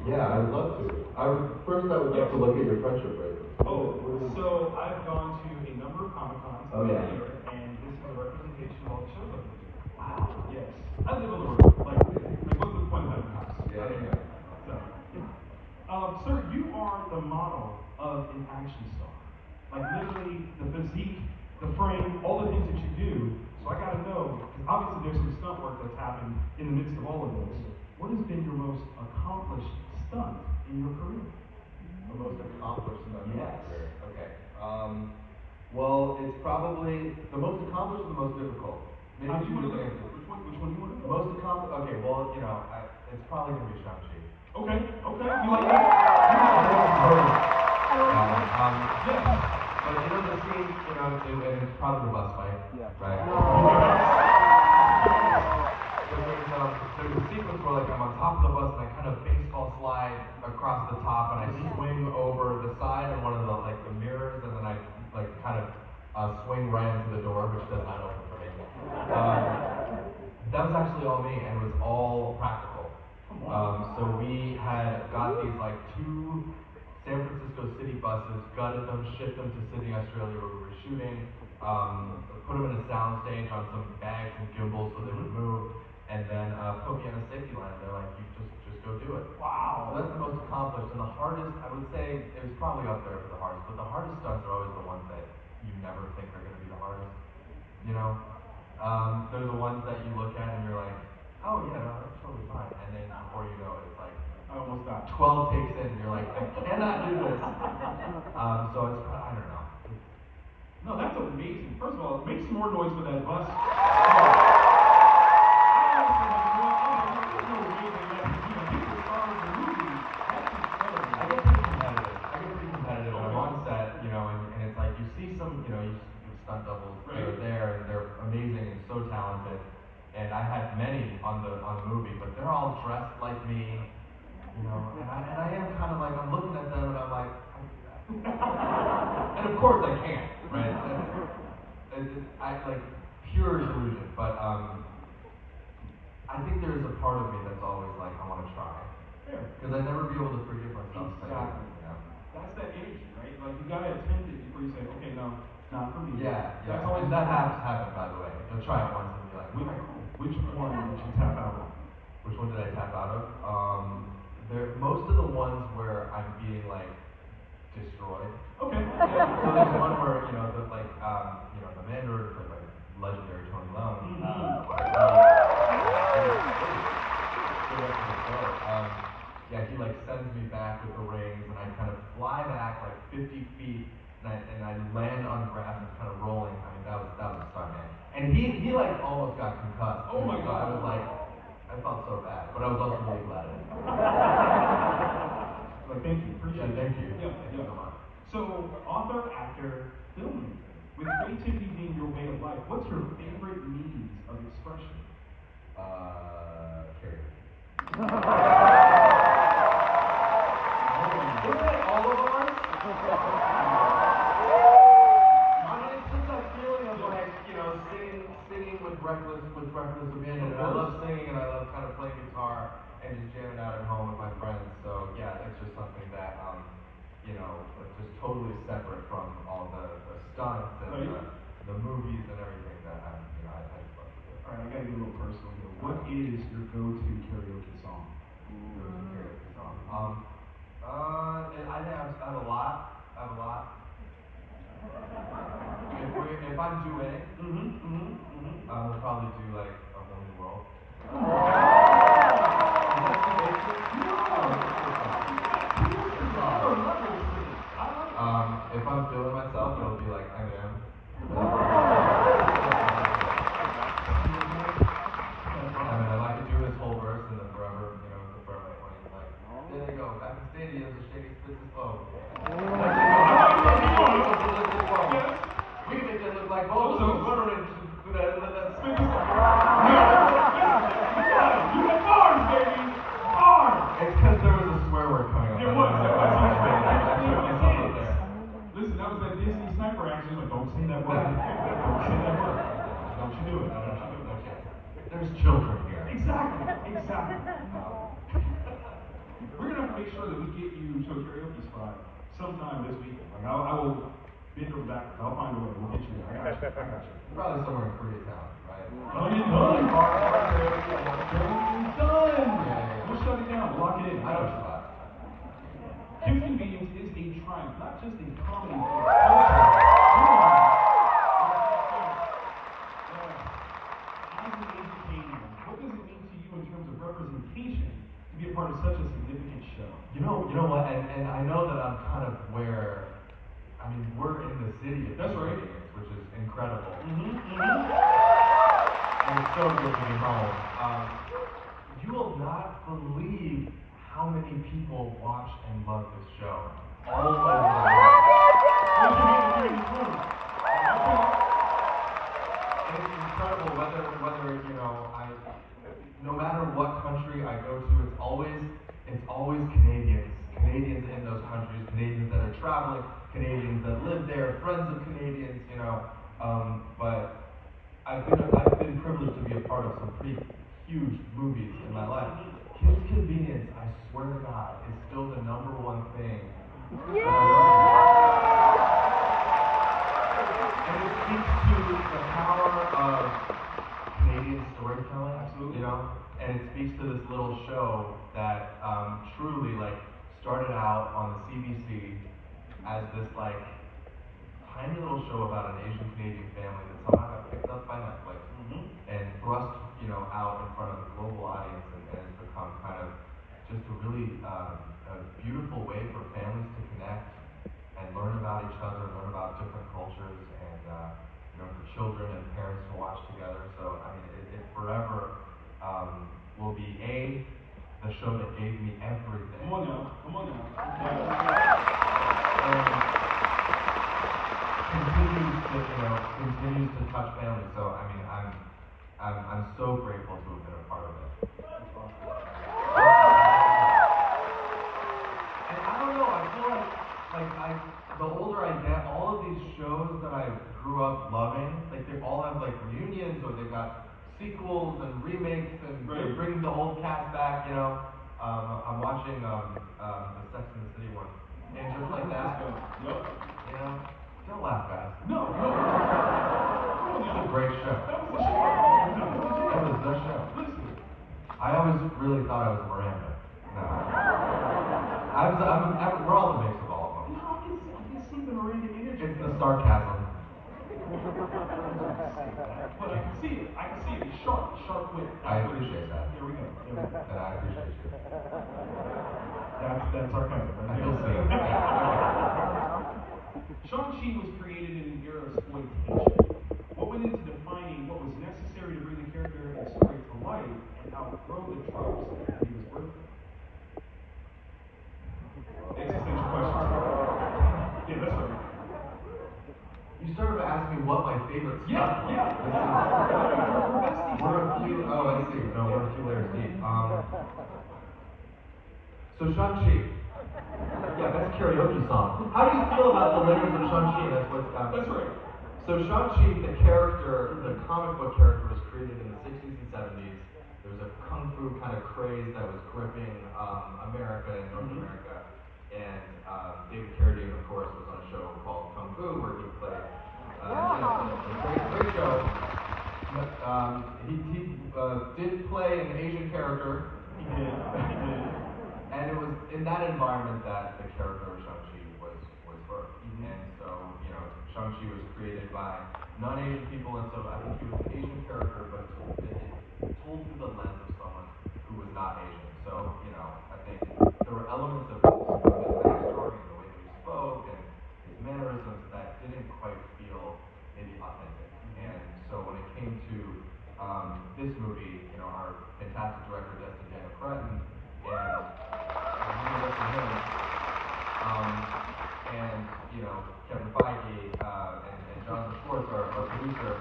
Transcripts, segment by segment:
Yeah, I would love to. First I would love to look at your friendship bracelet. Oh, so I've gone to a number of Comic Cons Oh, yeah. this year, and this is a representation of all the shows I've been to. Wow. Yes. I live on the road. Like what's the point of having a house? Yeah. So, sir, you are the model of an action star. Like literally the physique, the frame, all the things that you do. So I gotta know, because obviously there's some stunt work that's happened in the midst of all of this. What has been your most accomplished stunt in your career? The most accomplished stunt in my Yes. career. Okay. Well, it's probably the most accomplished or the most difficult. Maybe Do you want to answer. Which one do you want to The most accomplished. Okay. Well, it's probably gonna be Shang Chi. Okay. You like that? Yes. But the scene, and it's probably the bus fight. Yeah. Right. There's a sequence where I'm on top of the bus and I kind of baseball slide across the top and I swing over the side and one of the mirrors and then I kind of swing right into the door, which does not open for me. That was actually all me and it was all practical. So we had got these two San Francisco city buses, gutted them, shipped them to Sydney, Australia where we were shooting, put them in a sound stage on some bags and gimbals so they would move, and then put me on a safety line. They're like, you just go do it. Wow. So that's the most accomplished. And the hardest, I would say, it was probably up there for the hardest, but the hardest stunts are always the ones that you never think are going to be the hardest. They're the ones that you look at and you're like, oh yeah, no, that's totally fine. And then before you know it, it's like, I almost got 12 takes in, and you're like, I cannot do this. So it's, I don't know. No, that's amazing. First of all, make some more noise for that bus. I get pretty competitive. And I'm on set, and it's like you see some, you stunt doubles that are there, and they're amazing and so talented. And I had many on the movie, but they're all dressed like me. And I am kind of I'm looking at them and I'm like, I can do that. And of course I can't, right? I pure delusion, but I think there is a part of me that's always I want to try. Fair. Because I'd never be able to forgive myself. Exactly. That's that energy, right? You gotta attempt it before you say, okay, no, it's not for me. Yeah. That's always and that has happened, by the way. You'll try it once and be like, which one did you tap out on? Which one did I tap out of? Most of the ones where I'm being destroyed. Okay. So there's one where the Mandarin, legendary Tony Leung. He sends me back with the rings, and I kind of fly back 50 feet, and I land on grass and kind of rolling. I mean, that was a stunt, man. And he almost got concussed. Oh my God! I was I felt so bad, but I was also really glad at it. Thank you. Appreciate it. Thank you. Thank you so much. So, author, actor, filmmaker. With creativity being your way of life, what's your favorite means of expression? Carrie. Wasn't it all of ours? I mean, it's just that feeling of singing with reckless abandon. And I love singing and I love kind of playing guitar and just jamming out at home with my friends. So yeah, it's just something that just totally separate from all the stunts and the movies and everything that I just love to do. All right, I gotta get a little personal here. What is your go-to karaoke song? Go-to karaoke song. I have a lot. If I'm duetting, we'll probably do A Whole New World. If I'm feeling myself, it'll be Eminem. I like to do this whole verse and the forever, the forever point. There they go, back in stadiums, the shaky spits his flow. We can make that look like both of them. You got bars, baby! Bars! It's because there was a swear word coming up. There was. Listen, that was that Disney sniper action. Don't say that word. Don't say that word. Don't you do it. There's children here. Exactly. We're gonna make sure that we get you to a karaoke spot sometime this weekend. Like I will bend over backwards. I'll find a way. We'll get you there. I got you. I got you. Probably somewhere in Koreatown, right? Done and done. Bar karaoke. Done and done. Yeah. We'll shut it down. We'll lock it in. I know a spot. Kim's Convenience is a triumph, not just in comedy, but in culture. As an Asian Canadian, what does it mean to you in terms of representation to be a part of such a significant show? You know what? And I know that I'm kind of where. I mean, we're in the city of That's right. Canadians, which is incredible. Mm-hmm. And it's so good to be home. You will not believe how many people watch and love this show all over the world. Raise your hand if you're in this room. And it's incredible whether no matter what country I go to, it's always Canadians in those countries, Canadians that are traveling, Canadians that live there, friends of Canadians, but I've been privileged to be a part of some pretty huge movies in my life. Kim's Convenience, I swear to God, is still the number one thing that I love. And it speaks to the power of Canadian storytelling, Absolutely. and it speaks to this little show that truly started out on the CBC as this tiny little show about an Asian Canadian family that somehow got picked up by Netflix and thrust out in front of a global audience and has become kind of just a really a beautiful way for families to connect and learn about each other, learn about different cultures, and for children and parents to watch together. So I mean, it forever will be the show that gave me everything. Come on now. And continues to touch families. So I mean, I'm so grateful to have been a part of it. And I don't know, I feel like the older I get, all of these shows that I grew up loving, they all have reunions or they've got sequels and remakes and they're bringing the old cast back. I'm watching the Sex and the City one, and just like that, don't laugh, guys. No. It's a great show. That was the show. That was the show. Listen. I always really thought I was Miranda. No. We're all a mix of all of them. No, I can see the Miranda energy. It's the sarcasm. But I can see it. It's sharp wit. I appreciate that. There we go. And I appreciate you. That's sarcasm. I feel seen. Shang Chi was created in an era of exploitation. What went into defining what was necessary to bring the character and story to life and outgrow the tropes that he was birthed in? Existential question. Yeah, that's right. You started to ask me what my favorite stuff was. Yeah. We're a few. Oh, I see. No, we're a few layers deep. So Shang Chi. Yeah, that's a karaoke song. How do you feel about the layers of Shang Chi? That's right. So Shang Chi, the comic book character, was created in the 60s and 70s. There was a kung fu kind of craze that was gripping America and North America. And David Carradine, of course, was on a show called Kung Fu where he played a great show. But he did play an Asian character. He did. And it was in that environment that the character of Shang-Chi was birthed. And so, Shang-Chi was created by non-Asian people, and so I think he was an Asian character, but it told through the lens of someone who was not Asian. So, I think there were elements of his backstory and the way that he spoke and his mannerisms that didn't quite feel maybe authentic. And so when it came to this movie, our fantastic director, Destin Daniel Cretton, and Kevin Feige and Jonathan Schwartz, our producer,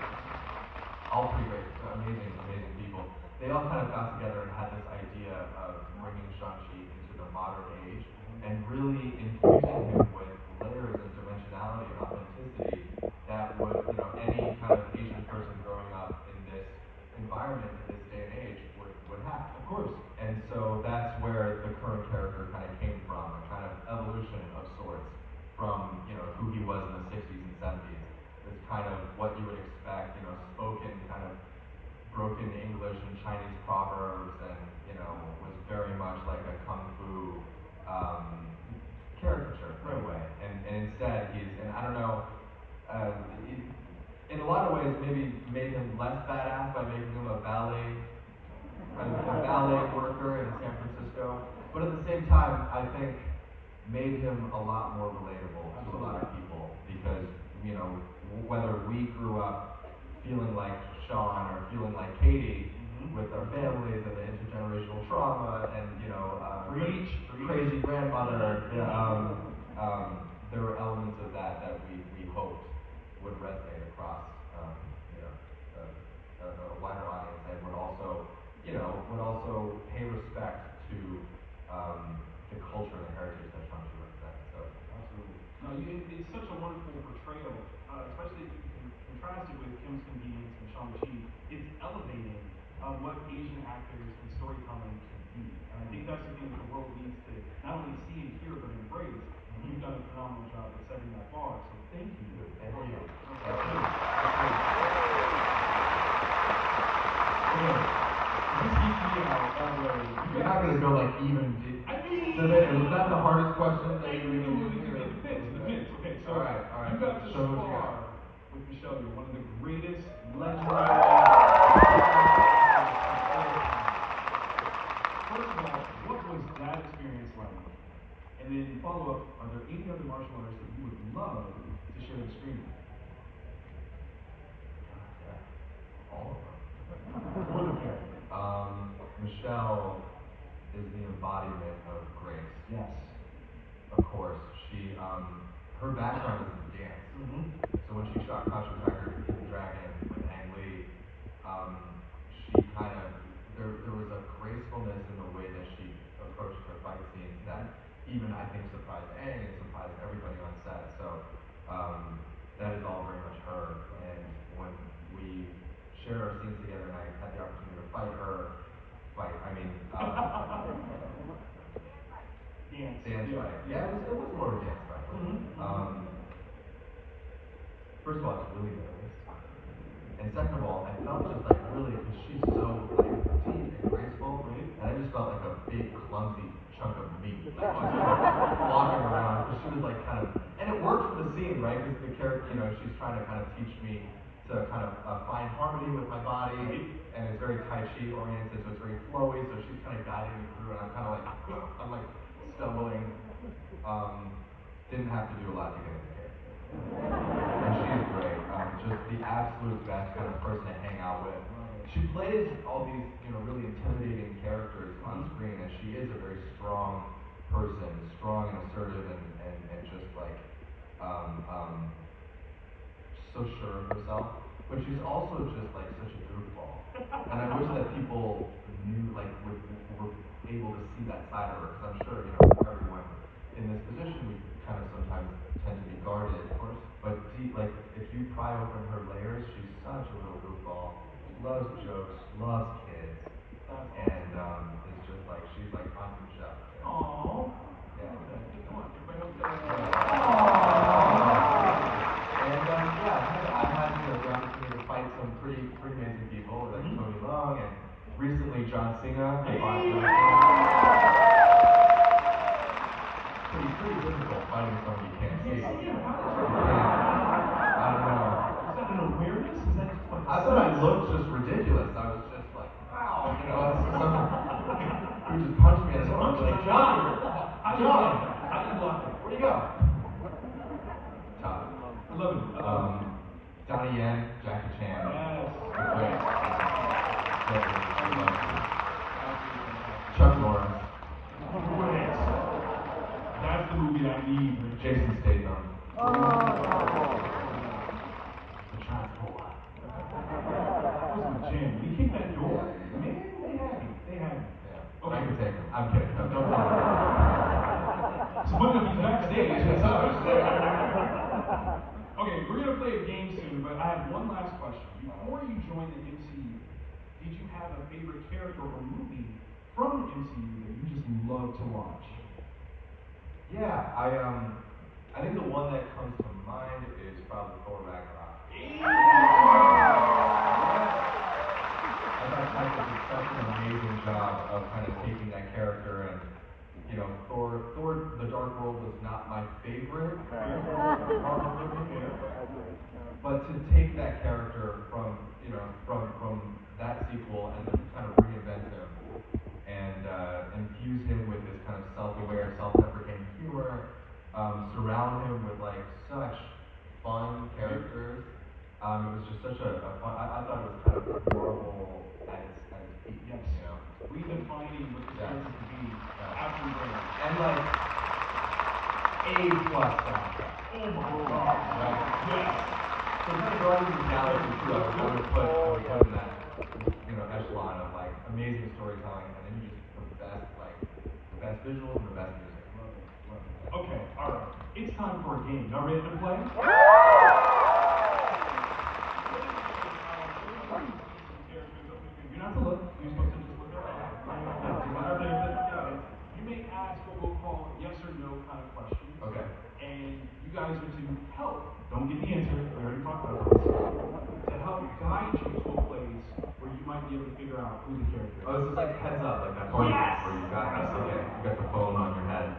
all three great, amazing people. They all kind of got together and had this idea of bringing Shang-Chi into the modern age and really infusing him with layers and dimensionality and authenticity that would, any kind of Asian person growing up in this environment in this day and age would have. Of course. And so that's where the current character kind of came who he was in the 60s and 70s. It's kind of what you would expect, spoken kind of broken English and Chinese proverbs, and was very much like a kung fu caricature in a way. And instead, and I don't know, uh, in a lot of ways, maybe made him less badass by making him a ballet worker in San Francisco. But at the same time, I think made him a lot more relatable to a lot of people because whether we grew up feeling like Sean or feeling like Katie with our families and the intergenerational trauma and crazy grandmother, there were elements of that we hoped would resonate across a wider audience and would also pay respect to the culture and the heritage that Shang Chi represents. So absolutely. No, it's such a wonderful portrayal, especially if you can contrast it with Kim's Convenience and Shang-Chi. It's elevating what Asian actors and storytelling can be. And I think that's the thing that the world needs to not only see and hear, but embrace. And you've done a phenomenal job of setting that bar. So thank you. Thank you. You're not going to go like even deep. So was that the hardest question that you were going to do? Depends. Okay, so all right. You got to show what you spar got. with Michelle. You're one of the greatest legendary. First of all, what was that experience like? And then follow up, are there any other martial artists that you would love to share the screen with? Yeah, all of them. More than fair. Michelle is the embodiment of grace. Yes. Of course, her background is in dance. So when she shot Contra Tiger, Hidden Dragon with Ang Lee, she kind of there was a gracefulness in the way that she approached her fight scenes that even I think surprised Ang and surprised everybody on set. So that is all very much her. And when we shared our scenes together and I had the opportunity to fight her, dance fight. Yeah, it was more of a dance fight. First of all, I was really nervous. And second of all, I felt just like really, because she's so like petite and graceful, and I just felt like a big clumsy chunk of meat, just flopping around. Because she was like kind of, and it worked for the scene, right? Because the character, she's trying to kind of teach me to kind of find harmony with my body, and it's very Tai Chi oriented, so it's very flowy. So she's kind of guiding me through, and I'm kind of like, I'm like stumbling. Didn't have to do a lot to get into character. And she's great. Just the absolute best kind of person to hang out with. She plays all these, really intimidating characters on screen, and she is a very strong person, strong and assertive, and just like so sure of herself. But she's also just like such a goofball. And I wish that people knew, like, were able to see that side of her, because I'm sure, everyone in this position, we kind of sometimes tend to be guarded, of course. But like, if you pry open her layers, she's such a little goofball. Loves jokes, loves kids, and it's just like she's like constant chef. Aww. Yeah. Come on, everybody else. And I had the opportunity to fight some pretty amazing people like Tony Leung and recently John Cena. Pretty difficult fighting someone you can't see. I don't know. Is that an awareness? Is that just like I thought I looked just ridiculous. I was just like, wow, it's someone who just punched me and I was like, John, how do you block it? Where'd you go? Tough. I love it. Donnie Yen, Jackie Chan. Yes. Great. Chuck Norris. Great. That's the movie I need. Jason Statham. The Transport. That was my jam. When he kicked that door, man, they had me. Yeah. Okay. I can take him. I'm kidding. Don't tell me. So one of these backstage. Okay, we're gonna play a game soon, but I have one last question. Before you joined the MCU, did you have a favorite character or movie from the MCU that you just love to watch? Yeah, I I think the one that comes to mind is probably Thor Ragnarok. I thought Taika did such an amazing job of kind of taking that character and, you know, Thor: The Dark World was not my favorite Marvel movie, but to take that character from, you know, from that sequel and then kind of reinvent him and infuse him with this kind of self-aware, self-deprecating humor, surround him with like such fun characters. It was just such a fun. I thought it was kind of Marvel at its peak. Yes. You know, Redefining what the character could be after Ray. and like A+ soundtrack. Oh my God! Right? Yes. So kind of Guardians of the Galaxy 2, I would put in that, you know, echelon of like amazing storytelling, and then you just the best visuals and the best music. Love it. Okay, all right. It's time for a game. Y'all ready to play? You don't have to look. You're supposed to just look at it. You may ask what we'll call yes or no kind of questions. Okay. And you guys are to help. Don't get the answer. We already talked about this. To help guide you to a place where you might be able to figure out who the character is. Oh, this is like heads up, like that party Yes! where you got the phone on your head.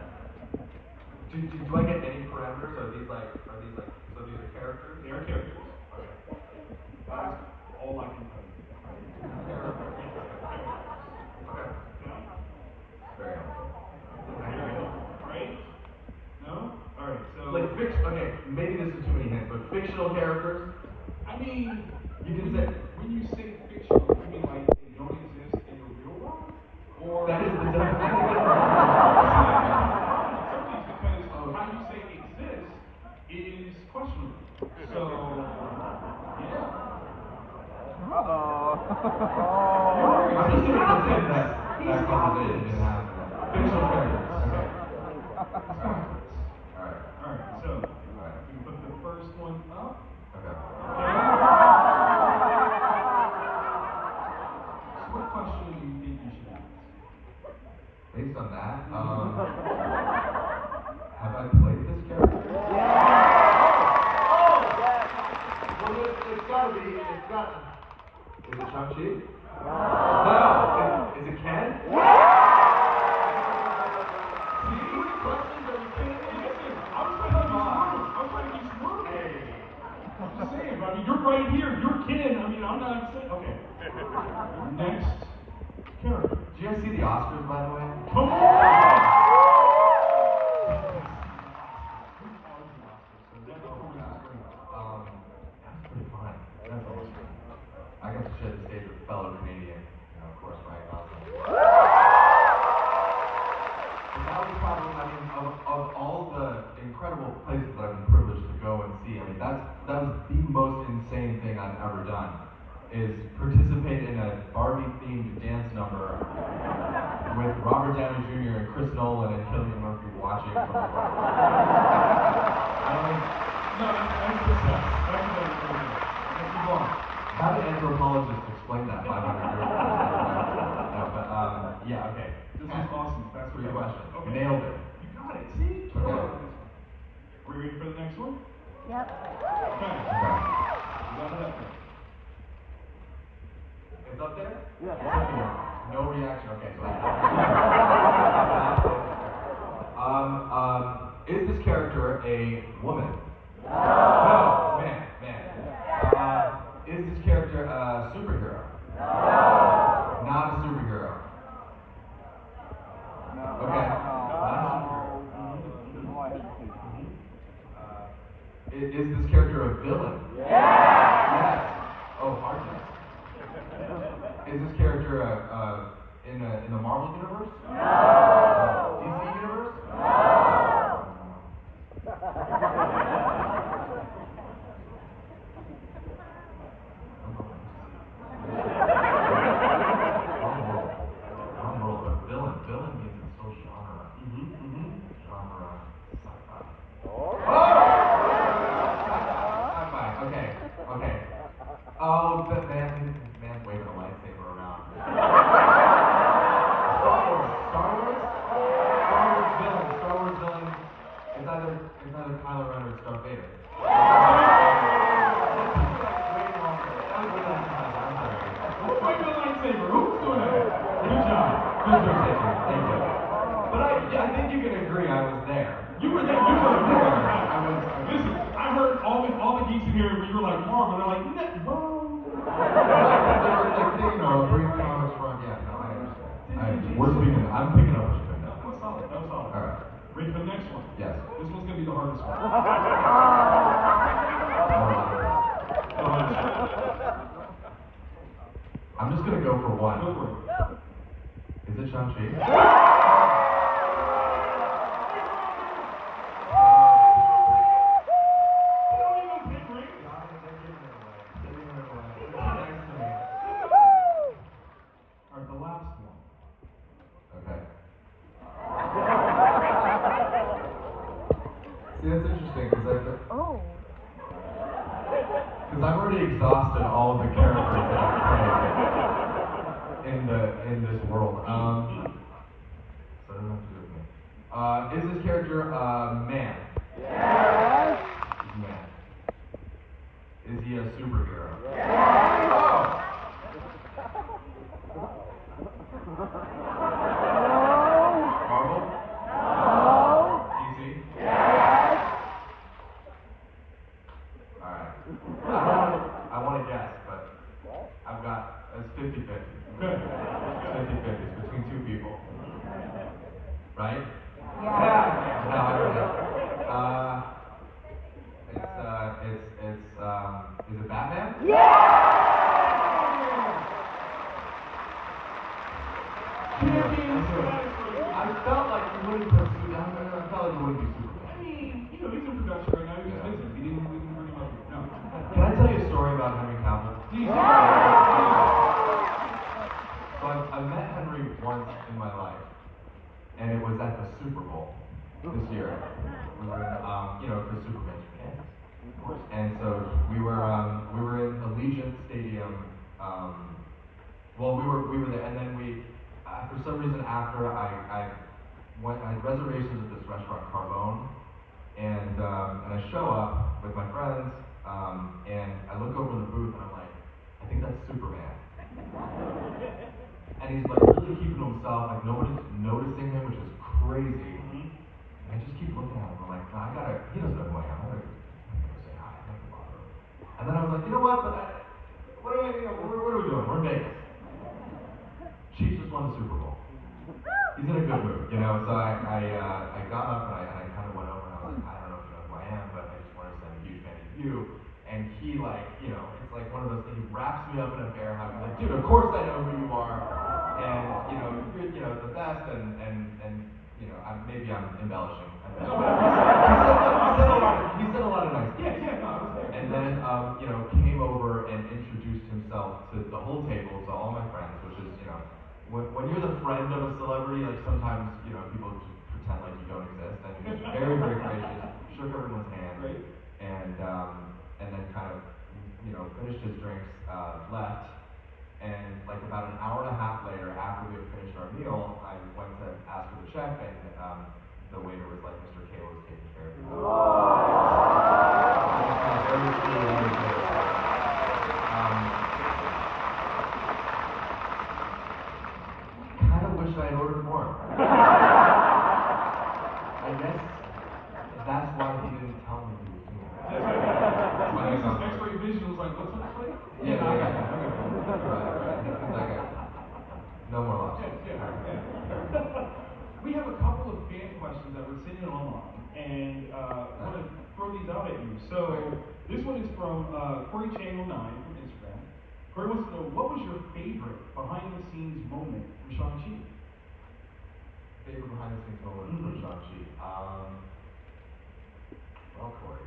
Do I get any parameters? So these are characters? They are characters. Okay. That's all I can tell you. Characters. Okay. Okay? Very helpful. Right? No? Alright, so. Okay, maybe this is too many hints, but fictional characters? I mean, You can say. when you say fictional, you mean like they don't exist in the real world? Or. That is the Something's because how you say exist is questionable. So, yeah. I'm just going to pretend that conversation didn't happen. Fictional characters. Okay. Alright, so we can put the first one up. Okay. So what question do you think you should ask? Based on that, have I played this character? Well, it's gotta be. Is it Shang Chi? No. Is it Ken? See, questions are you kidding me? Listen, I'm trying to use room. Hey. I'm just saying, I mean, you're right here. You're Ken. I mean, I'm not saying. Okay. Next character. Did you guys see the Oscars, by the way? Come on! That's pretty fun. That's awesome. I got to share the stage with a fellow Canadian, you know, of course, Ryan Gosling. But that was probably, I mean, of all the incredible places that I've been privileged to go and see, I mean, that was the most insane thing I've ever done, is participate in a Barbie-themed dance number with Robert Downey Jr. and Chris Nolan and Cillian Murphy watching from the front. I don't think... No, that's success. That's move on. How did anthropologists explain that 500 years ago? No, but, yeah, okay. This is awesome. That's Three questions. Okay. Nailed it. You got it. See? Okay. We ready for the next one? Yep. Okay. Okay. You got it up there. It's up there? Yeah. No reaction. Okay, so is this character a woman? No. Man. Is this character a superhero? Not a superhero. Okay. Not a superhero. Is this character a villain? Yes. Oh, hard yes. Is this character in the Marvel universe? DC universe? Wrong world, but villain. Villain means it's so genre. Genre. Sci-fi. Sci-fi. Okay. Oh, that man's waving a lightsaber around. Star Wars. either Kylo Ren or it's Darth Vader. Who's fighting the lightsaber? Who's doing that? Good job. Thank you. But I think you can agree I was there. You were there. You were there. Listen, I heard all the geeks in here. We were like Marvel. They're like, whoa. They were like, you know, brief comics from. Yeah, no, I understand. I'm picking up what you're doing now. That was solid. All right. Ready for the next one? Yes. This one's gonna be the hardest one. I'm just gonna go for one. Go for it. Is it Shang Chi? Alright, the last one. Okay. See, that's interesting because I've already exhausted all the characters that I've played in this world. So it doesn't have to do with me. Is this character a man? Yes. He's a man. Is he a superhero? Yes. Oh! Marvel? DC? Yes. Alright. I want to guess, but I've got, it's 50-50. Good. 50-50. It's between two people. Right? Yeah. No, I don't know. Is it Batman? Yes. I felt like you wouldn't pursue that. I felt like you wouldn't be Superman. I mean, you know, he's in production right now. He's busy. We didn't bring him up here. No. Can I tell you a story about Henry Cavill? Please. So I met Henry once in my life, and it was at the Super Bowl this year. We were in, because Superman's from Kansas, of course. And so we were in Allegiant Stadium. We were there, and then for some reason after I had reservations at this restaurant Carbone, and I show up with my friends, and I look over the booth and I'm like, I think that's Superman. And he's like really keeping to himself, like nobody's noticing him, which is crazy. And I just keep looking at him. I'm like, no, he doesn't know who I am. I'm gonna say hi. I'm not gonna bother him. And then I was like, you know what? What are we doing? We're in Vegas. Chiefs just won the Super Bowl. He's in a good mood, you know. So I got up and I kind of went over and I was like, I don't know if you know who I am, but I just wanted to send a huge fan to you. And he it's like one of those things. He wraps me up in a bear hug. He's like, dude, of course I know who you are. And you're the best. And maybe I'm embellishing. He said a lot of nice things. Yeah, no, I was there. And then came over and introduced himself to the whole table, to all my friends, which is when you're the friend of a celebrity, like sometimes people just pretend like you don't exist. And he was very, very gracious, shook everyone's hand, Great. and then kind of finished his drinks, left, and like about an hour and a half later, after we had finished our meal, I went to ask for the check, and the waiter was like, Mr. Cavill was taking care of you. Kind of wish I had ordered more. I guess that's why he didn't tell me he was doing that. X-ray vision was like, what's that plate? Yeah. Right. No more loss. Yeah. We have a couple of fan questions that were sitting online, and I want to throw these out at you. So this one is from Corey Chang 09 from Instagram. Corey wants to know, what was your favorite behind-the-scenes moment from Shang Chi? Favorite behind-the-scenes moment from Shang Chi. Well, Corey.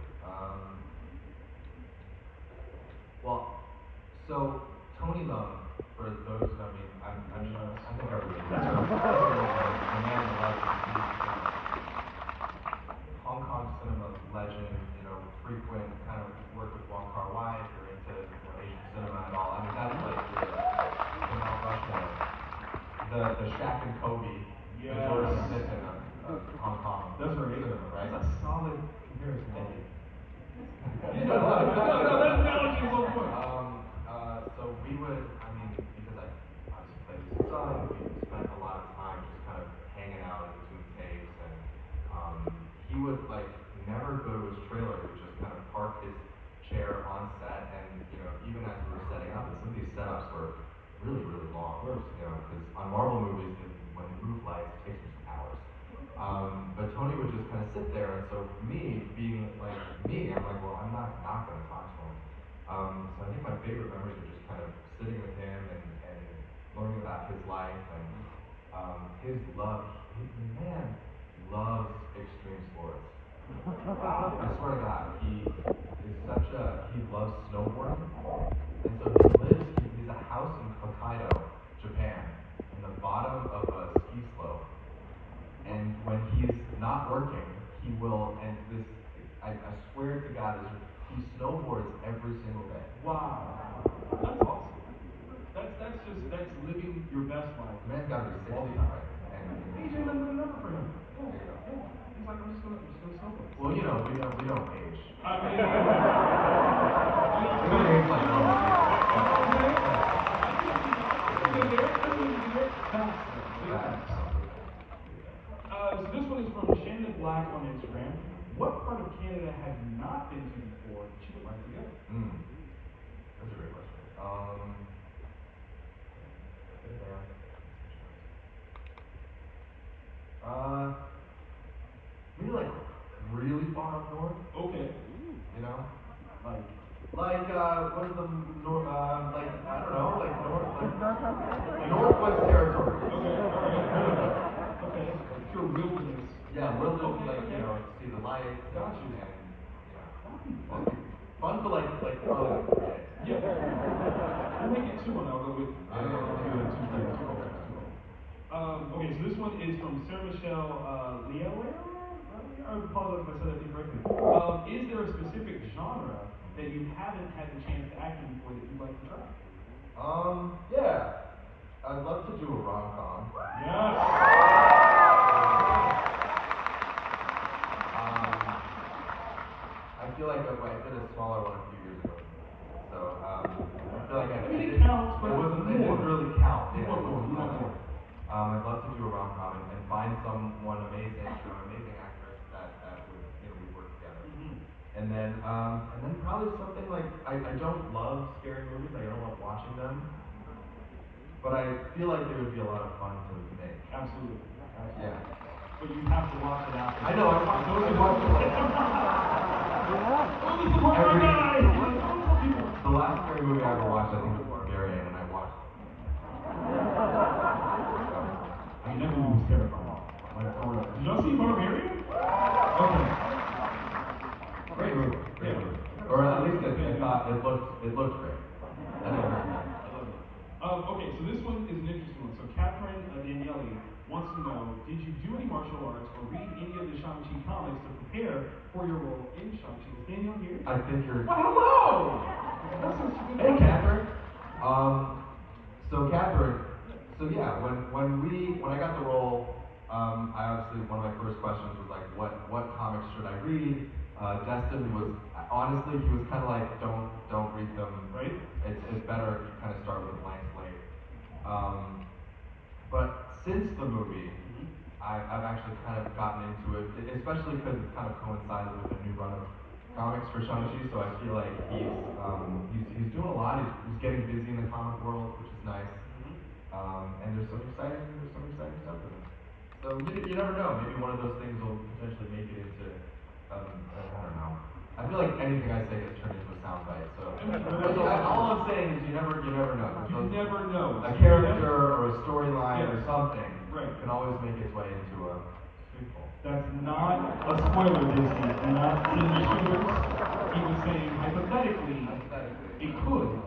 So Tony Leung, for those who know me, I think everybody knows. The man of legend. Hong Kong cinema legend. Frequent kind of work with Wong Kar-wai if you're into Asian cinema and all. I mean, that's like the Mount Rushmore. The Shaq and Kobe, the Jordan Pippen of Hong Kong That's right. Right? That's a solid comparison. Thank you. Yeah, no, that analogy is on point. So we would, I mean, because I obviously played his son, we spent a lot of time just kind of hanging out in between takes, and he would like never go to his trailer. He would just kind of park his chair on set, and even as we were setting up, and some of these setups were really, really long. Because on Marvel movies, when they move lights, it takes them some hours. But Tony would just kind of sit there, and so me, being like me, I'm like, well, I'm not going to talk to him. So I think my favorite memories are just kind of sitting with him and learning about his life and his love. The man loves extreme sports. I swear to God, he loves snowboarding, and so he's a house in Hokkaido, Japan, in the bottom of a ski slope. And when he's not working, he will, and this, I swear to God, he snowboards every single day. Wow. That's awesome. That's living your best life. The man's got to be 60, All the right? time. And AJ, another number for him. there you go. Yeah. He's like, I'm just gonna snowboard. Well, we don't age. I mean, We don't age like normal people. So this one is from Shannon Black on Instagram. What part of Canada have you not been to before that you would like to go? That's a great question. Maybe like really far up north. Okay. Like what's the north? Like I don't know, like north, like Northwest Territories. Okay. All right. Okay. Like pure wilderness. Yeah, wilderness, Okay, like okay. see the lights. Got you. And that'd be fun for like probably like 3 days. Yeah. We'll make it 2 and I'll go with you. I don't know if you have 2 days. Okay, so this one is from Sarah Michelle Leo. I apologize if I said that incorrectly. Is there a specific genre that you haven't had the chance to act in before that you'd like to try? Yeah. I'd love to do a rom-com. Yes. I feel like I did a smaller one a few years ago. So I feel like I mean, it counts, but it didn't really count. You want more. I'd love to do a rom-com and find someone amazing, an amazing actress that would we work together. And then probably something like I don't love scary movies. I don't love watching them, but I feel like they would be a lot of fun to make. Absolutely. Yeah. But you have to watch it after. I know. I watched it like the last scary movie I ever watched, I think, was Barbarian, and I watched it. I mean, that movie was terrifying. Like, for real. Did y'all see Barbarian? Okay. Great movie. Great movie. Or at least I thought it looked great. I didn't hear that. Okay, so this one is an interesting one. So Catherine Daniele wants to know, did you do any martial arts or read any of the Shang Chi comics to prepare for your role in Shang Chi? Is Danielle here? I think you're... Well, hello! Hey, Catherine. So Catherine, yeah, when I got the role, I obviously, one of my first questions was like, what comics should I read? Destin was, honestly, he was kind of like, don't read them. Right? It's better if you kind of start with a blank slate. But since the movie, I've actually kind of gotten into it, especially because it's kind of coincided with a new run of comics for Shang Chi. So I feel like he's doing a lot. He's getting busy in the comic world, which is nice. And there's some exciting stuff in it. So you never know. Maybe one of those things will potentially make it into I don't know. I feel like anything I say gets turned into a soundbite. So all I'm saying is you never know. You never know. A character or a storyline or something can always make its way into a sequel. That's not a spoiler, Disney. Do not send the shooters. He was saying hypothetically, it could.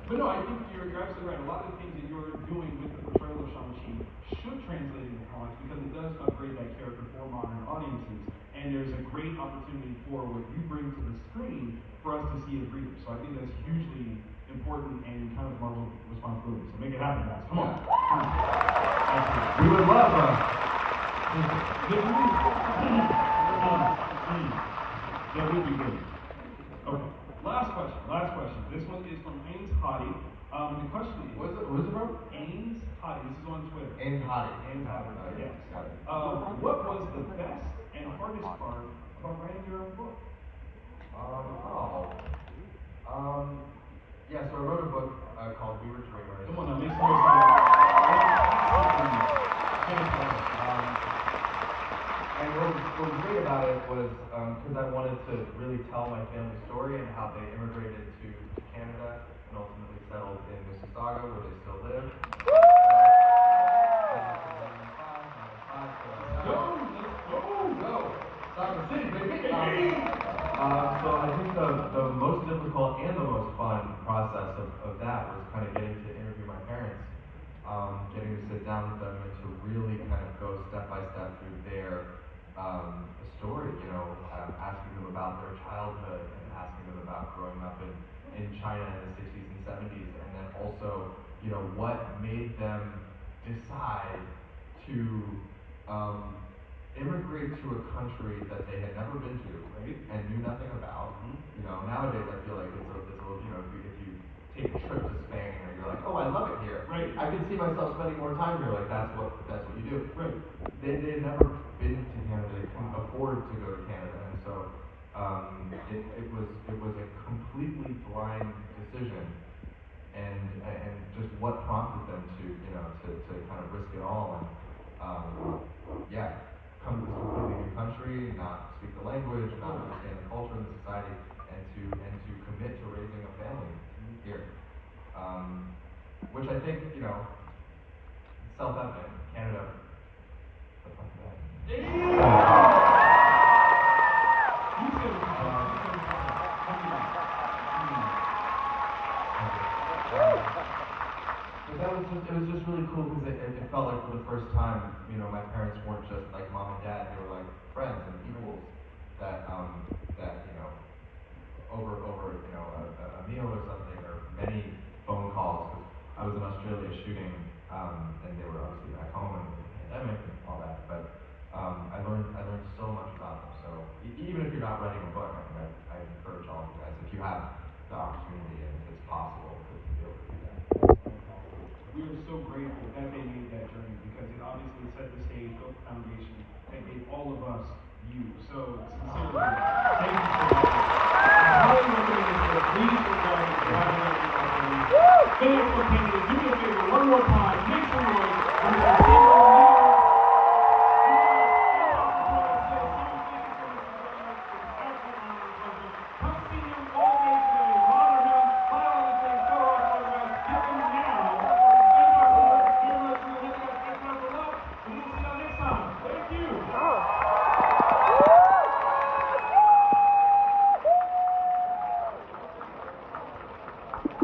But no, I think you're absolutely right. A lot of the things that you're doing with the portrayal of Shang-Chi should translate into comics because it does upgrade that character for modern audiences. And there's a great opportunity for what you bring to the screen for us to see as readers. So I think that's hugely important and kind of Marvel's responsibility. So make it happen, guys. Come on. We would love That would be good. Okay. Last question. This one is from Ains Hottie. The question is, What is it from? Ains Hottie. This is on Twitter. Ains Hottie. Ains Hottie. Yes. Got it. What was the best and hardest part about writing your own book? Yeah, so I wrote a book called We Were Dreamers. Come on now, make some noise for And what was great about it was because I wanted to really tell my family story and how they immigrated to Canada and ultimately settled in Mississauga, where they still live. Go! Soccer City, baby! So I think the most difficult and the most fun process of that was kind of getting to interview my parents, getting to sit down with them and to really kind of go step by step through their story, asking them about their childhood and asking them about growing up in China in the 60s and 70s, and then also, what made them decide to immigrate to a country that they had never been to, right, and knew nothing about. Nowadays I feel like it's a little, if you take a trip to Spain and you're like, oh, I love it here. Right. I can see myself spending more time here. Like that's what you do. Right. They had never been to Canada. They couldn't afford to go to Canada, and so it was a completely blind decision, and just what prompted them to kind of risk it all and come to this completely new country, not speak the language, not understand the culture and the society, and to commit to raising a family here, which I think self-evident. Canada. The fuck is that? You said it was But it was just really cool because it felt like for the first time, my parents weren't just like mom and dad; they were like friends and equals that over a meal or something or many phone calls. Cause I was in Australia shooting, and they were obviously back home and the pandemic and all that. But I learned so much about them. So even if you're not writing a book, I encourage all of you guys, if you have the opportunity and if it's possible, to be able to do that. We are so grateful that they made that journey because it obviously set the stage, built the foundation, that gave all of us you. So sincerely, thank you for that. I highly recommend this book. Please look at it if you haven't read it already. Fan Expo Canada, do me a favor one more time.